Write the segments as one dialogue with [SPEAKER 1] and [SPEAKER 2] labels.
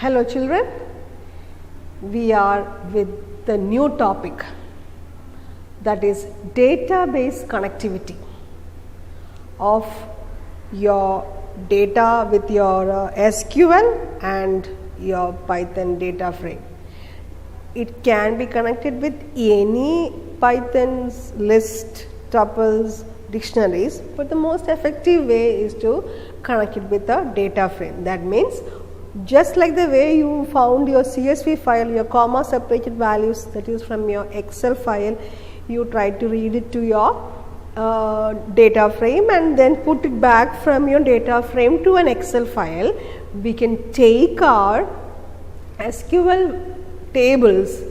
[SPEAKER 1] Hello children, we are with the new topic, that is database connectivity of your data with your SQL and your Python DataFrame. It can be connected with any Python's list, tuples, dictionaries, but the most effective way is to connect it with a data frame. That means just like the way you found your CSV file, your comma separated values, that is from your Excel file, you try to read it to your data frame and then put it back from your data frame to an Excel file. We can take our SQL tables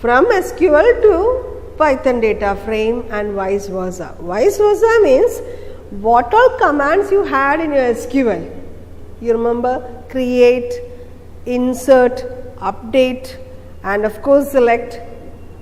[SPEAKER 1] from SQL to Python data frame and vice versa. Vice versa means what all commands you had in your SQL. You remember create, insert, update, and of course select,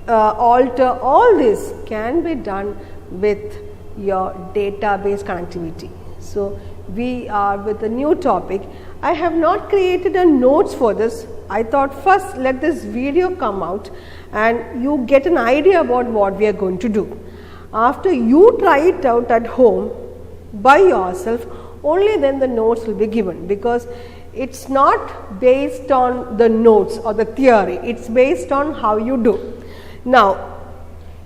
[SPEAKER 1] alter, all this can be done with your database connectivity. So we are with a new topic. I have not created a notes for this. I thought first let this video come out and you get an idea about what we are going to do. After you try it out at home by yourself, only then the notes will be given, because it's not based on the notes or the theory, it's based on how you do. Now,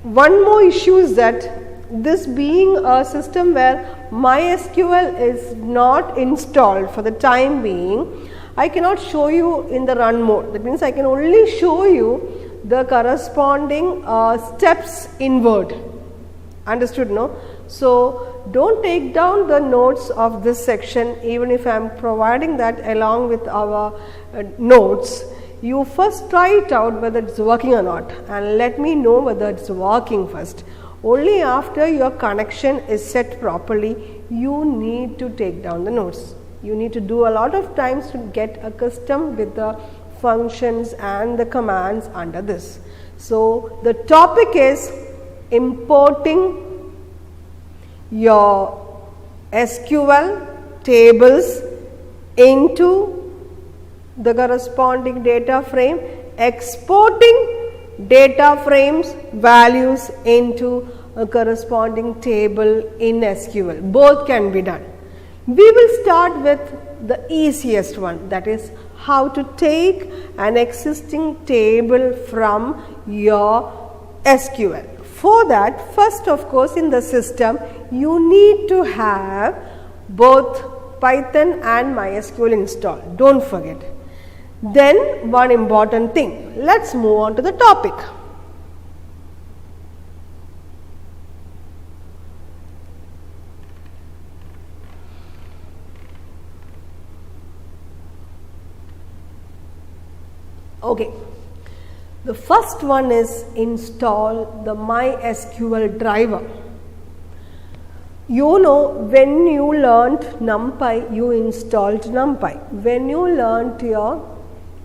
[SPEAKER 1] one more issue is that this being a system where MySQL is not installed for the time being, I cannot show you in the run mode. That means I can only show you the corresponding steps inward. Understood, no? So don't take down the notes of this section, even if I am providing that along with our notes. You first try it out whether it's working or not, and let me know whether it's working first. Only after your connection is set properly, you need to take down the notes. You need to do a lot of times to get accustomed with the functions and the commands under this. So the topic is importing your SQL tables into the corresponding data frame, exporting data frames values into a corresponding table in SQL. Both can be done. We will start with the easiest one, that is how to take an existing table from your SQL. For that, first of course in the system you need to have both Python and MySQL installed, don't forget. Then one important thing, let's move on to the topic. Okay, the first one is install the MySQL driver. You know, when you learnt NumPy, you installed NumPy. When you learnt your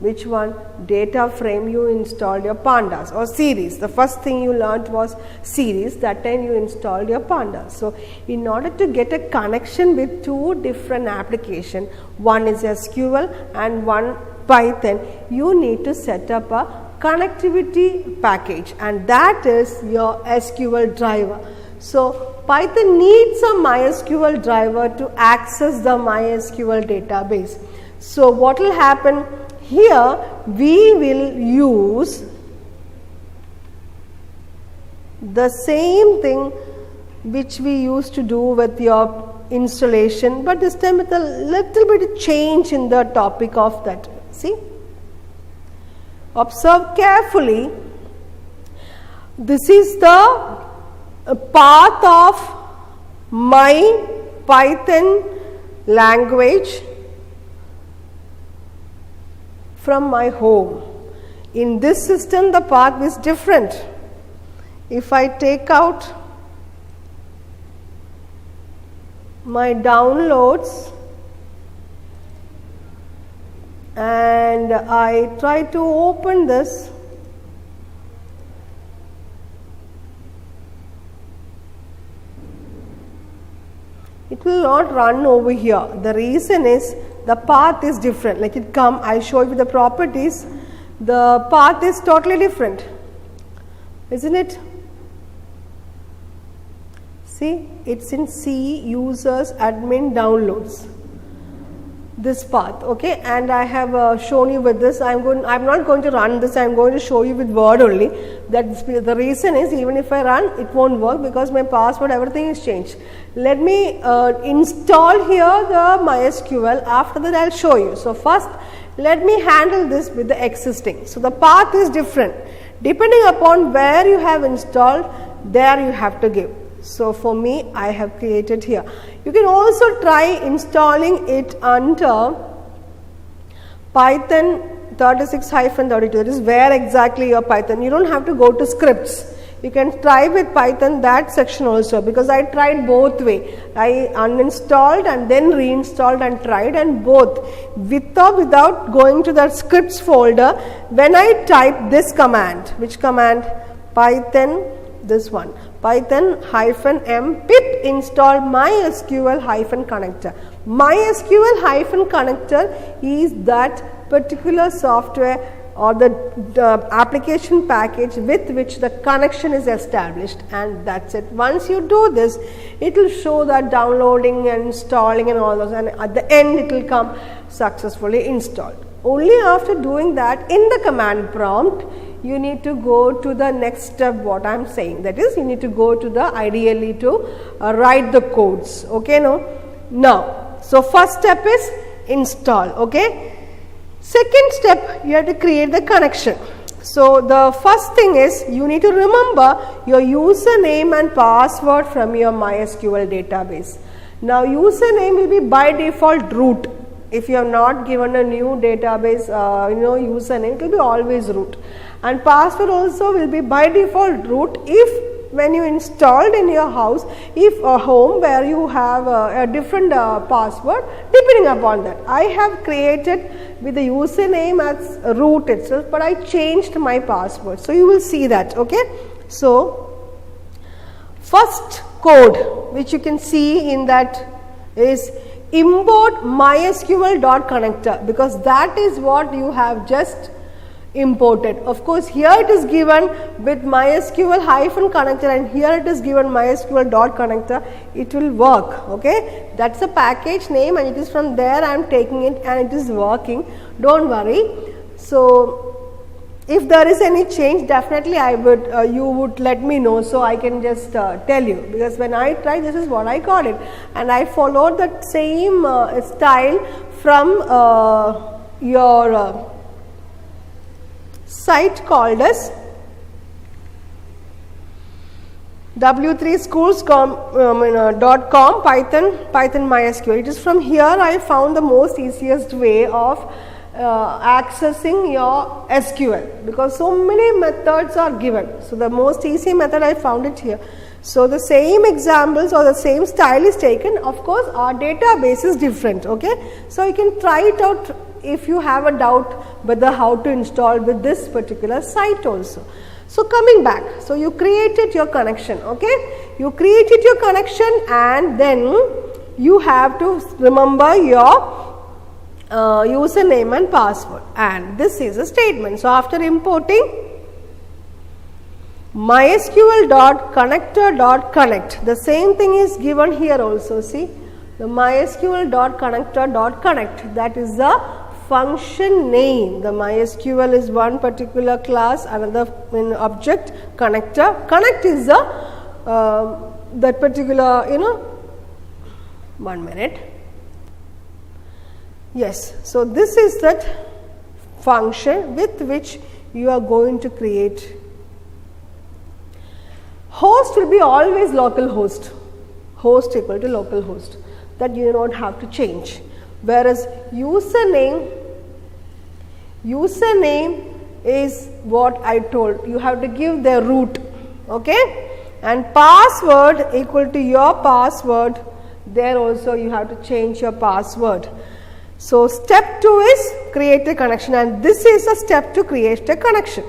[SPEAKER 1] which one? Data frame, you installed your Pandas or series. The first thing you learnt was series, that time you installed your Pandas. So in order to get a connection with two different applications, one is SQL and one Python, you need to set up a connectivity package, and that is your SQL driver. So Python needs a MySQL driver to access the MySQL database. So what will happen? Here we will use the same thing which we used to do with your installation, but this time with a little bit of change in the topic of that. See? Observe carefully. This is the path of my Python language from my home. In this system the path is different. If I take out my downloads and I try to open this, it will not run over here. The reason is the path is different. Like it come, I show you the properties, the path is totally different, isn't it? See, it's in C users admin downloads, this path, okay, and I have shown you with this. I'm not going to run this, I'm going to show you with Word only. The reason is, even if I run, it won't work because my password, everything is changed. Let me install here the MySQL. After that I'll show you. So first let me handle this with the existing. So the path is different depending upon where you have installed, there you have to give. So for me, I have created here. You can also try installing it under Python 36-32. That is where exactly your Python. You don't have to go to scripts. You can try with Python that section also, because I tried both way. I uninstalled and then reinstalled and tried, and both with or without going to that scripts folder. When I type this command, which command? Python, this one, Python -m pip install MySQL-connector. MySQL-connector is that particular software or the application package with which the connection is established, and that's it. Once you do this, it will show that downloading and installing and all those, and at the end it will come successfully installed. Only after doing that in the command prompt, you need to go to the next step, what I am saying, that is, you need to go to the ideally to write the codes, okay, now, so first step is install, okay. Second step, you have to create the connection. So the first thing is, you need to remember your username and password from your MySQL database. Now username will be by default root. If you have not given a new database username, it will be always root, and password also will be by default root if when you installed in your house, if a home where you have a different password, depending upon that. I have created with the username as root itself, but I changed my password. So you will see that, okay. So first code which you can see in that is import mysql.connector, because that is what you have just imported. Of course, here it is given with MySQL-connector, and here it is given MySQL.connector. It will work, okay. That's a package name, and it is from there I am taking it, and it is working. Don't worry. So if there is any change, definitely you would let me know, so I can just tell you, because when I tried, this is what I got it, and I followed that same style from your site called as w3schools.com Python MySQL. It is from here I found the most easiest way of accessing your SQL, because so many methods are given. So the most easy method I found it here. So the same examples or the same style is taken. Of course, our database is different, okay. So you can try it out if you have a doubt whether how to install with this particular site also. So coming back, so you created your connection, okay. You created your connection, and then you have to remember your username and password, and this is a statement. So after importing mysql.connector.connect, the same thing is given here also. See, the mysql.connector.connect, that is the function name. The MySQL is one particular class, another object, connector. Connect is the that particular, 1 minute. Yes, so this is that function with which you are going to create. Host will be always local host. Host equal to local host. That you do not have to change. Whereas username is what I told. You have to give the root, okay, and password equal to your password. There also you have to change your password. So step 2 is create a connection, and this is a step to create a connection.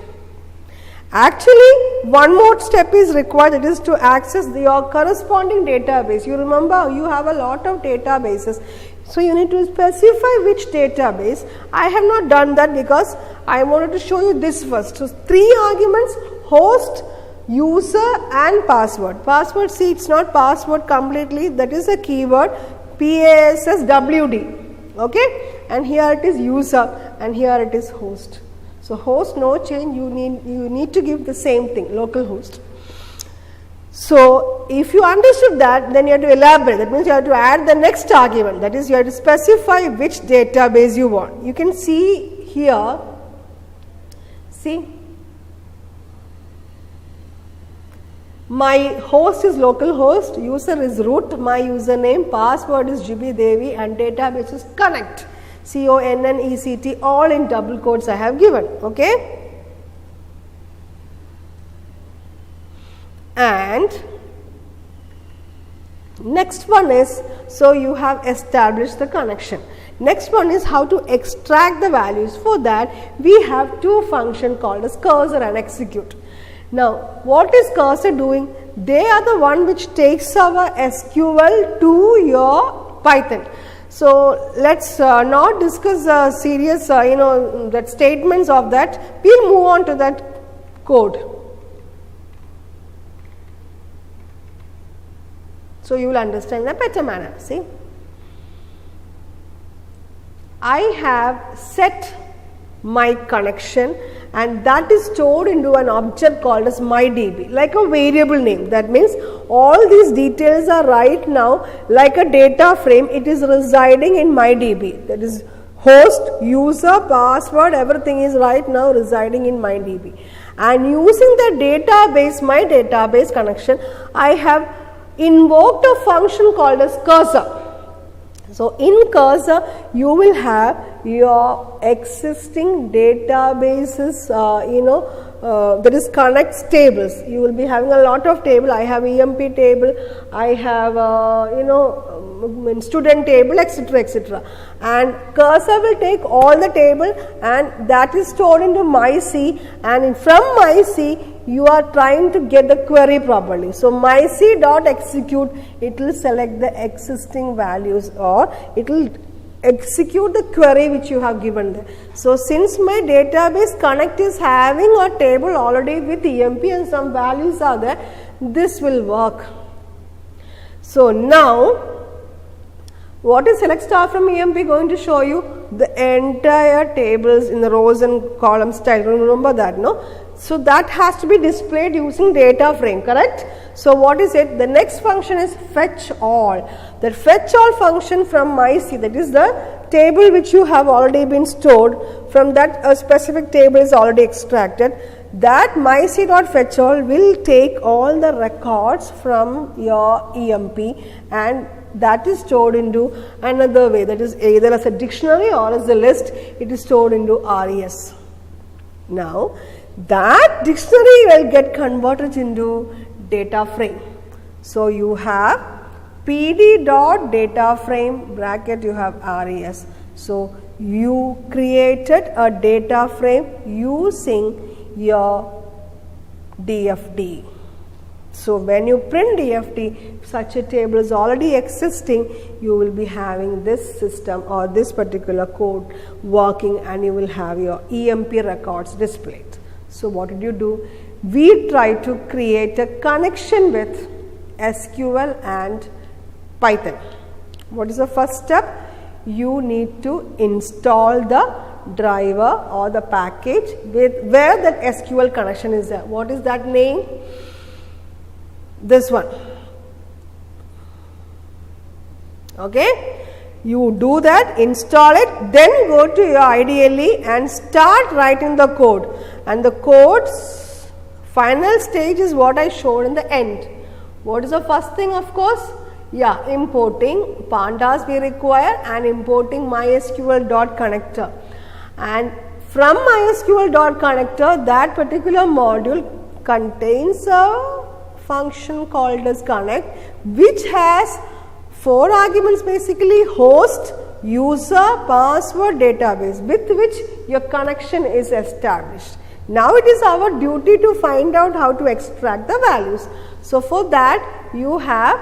[SPEAKER 1] Actually, one more step is required, that is to access your corresponding database. You remember, you have a lot of databases. So you need to specify which database. I have not done that because I wanted to show you this first. So 3 arguments: host, user and password. Password, see, it's not password completely, that is a keyword, PASSWD. Okay, and here it is user and here it is host. So host, no change, you need to give the same thing, localhost. So if you understood that, then you have to elaborate. That means you have to add the next argument, that is you have to specify which database you want. You can see here, see, my host is localhost, user is root, my username, password is GB Devi and database is connect, CONNECT, all in double quotes I have given. Okay, and next one is, so you have established the connection. Next one is how to extract the values. For that we have 2 functions called as cursor and execute. Now what is cursor doing? They are the one which takes our SQL to your Python. So let's not discuss serious that statements of that. We'll move on to that code. So you will understand in a better manner. See, I have set my connection and that is stored into an object called as mydb, like a variable name. That means all these details are right now like a data frame, it is residing in mydb. That is host, user, password, everything is right now residing in mydb. And using the database, my database connection, I have invoked a function called as cursor. So in cursor you will have your existing databases, that is connects tables. You will be having a lot of table. I have EMP table, I have student table, etc., etc. And cursor will take all the table and that is stored into MyC, and from MyC you are trying to get the query properly. So myc.execute, it will select the existing values or it will execute the query which you have given there. So since my database connect is having a table already with EMP and some values are there, this will work. So now what is select star from EMP going to show you? The entire tables in the rows and columns style. Remember that, no? So that has to be displayed using data frame, correct? So what is it? The next function is fetch all. The fetch all function from MyC, that is the table which you have already been stored, from that a specific table is already extracted. That MyC.fetch all will take all the records from your EMP and that is stored into another way, that is either as a dictionary or as a list, it is stored into RES. Now that dictionary will get converted into data frame. So you have pd.dataframe bracket, you have RES. So you created a data frame using your DFD. So when you print DFD, if such a table is already existing, you will be having this system or this particular code working and you will have your EMP records displayed. So what did you do? We tried to create a connection with SQL and Python. What is the first step? You need to install the driver or the package with where that SQL connection is there. What is that name? This one. Okay, you do that, install it, then go to your IDLE and start writing the code, and the code's final stage is what I showed in the end. What is the first thing? Of course, yeah, importing pandas we require and importing mysql.connector, and from mysql.connector that particular module contains a function called as connect, which has 4 arguments basically: host, user, password, database, with which your connection is established. Now it is our duty to find out how to extract the values. So for that you have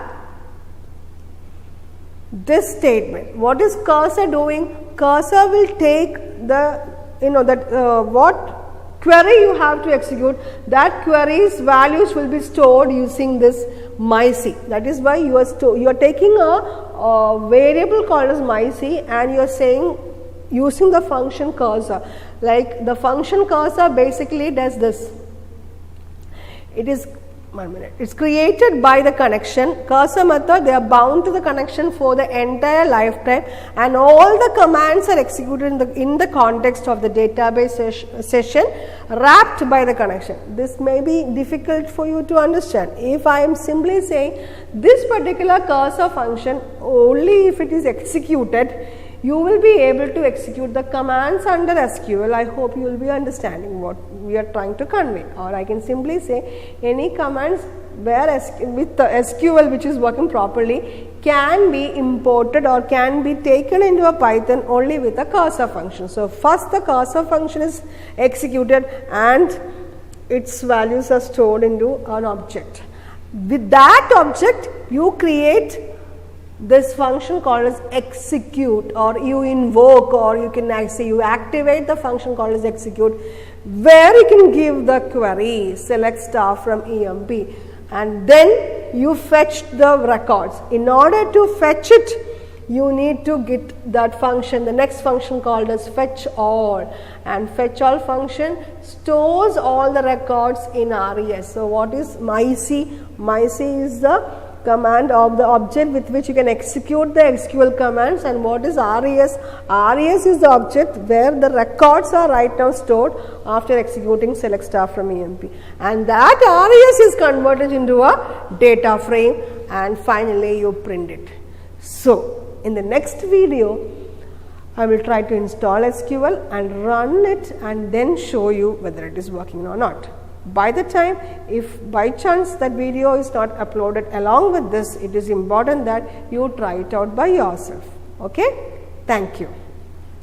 [SPEAKER 1] this statement. What is cursor doing? Cursor will take the, what query you have to execute, that query's values will be stored using this Mysql. That is why you are taking a variable called as Mysql and you are saying using the function cursor. Like the function cursor basically does this. It is it's created by the connection. Cursor method, they are bound to the connection for the entire lifetime, and all the commands are executed in the context of the database session wrapped by the connection. This may be difficult for you to understand. If I am simply saying this particular cursor function, only if it is executed, you will be able to execute the commands under SQL. I hope you will be understanding what we are trying to convey. Or I can simply say any commands where with the SQL which is working properly can be imported or can be taken into a Python only with a cursor function. So first the cursor function is executed and its values are stored into an object. With that object you create this function called as execute, or you invoke, or you can say you activate the function called as execute, where you can give the query select star from EMP, and then you fetch the records. In order to fetch it, you need to get that function, the next function called as fetch all, and fetch all function stores all the records in RES. So what is Mysql? Mysql is the command of the object with which you can execute the SQL commands. And what is RES? RES is the object where the records are right now stored after executing select star from EMP, and that RES is converted into a data frame, and finally you print it. So in the next video I will try to install SQL and run it and then show you whether it is working or not. By the time, if by chance that video is not uploaded along with this, it is important that you try it out by yourself. Okay? Thank you.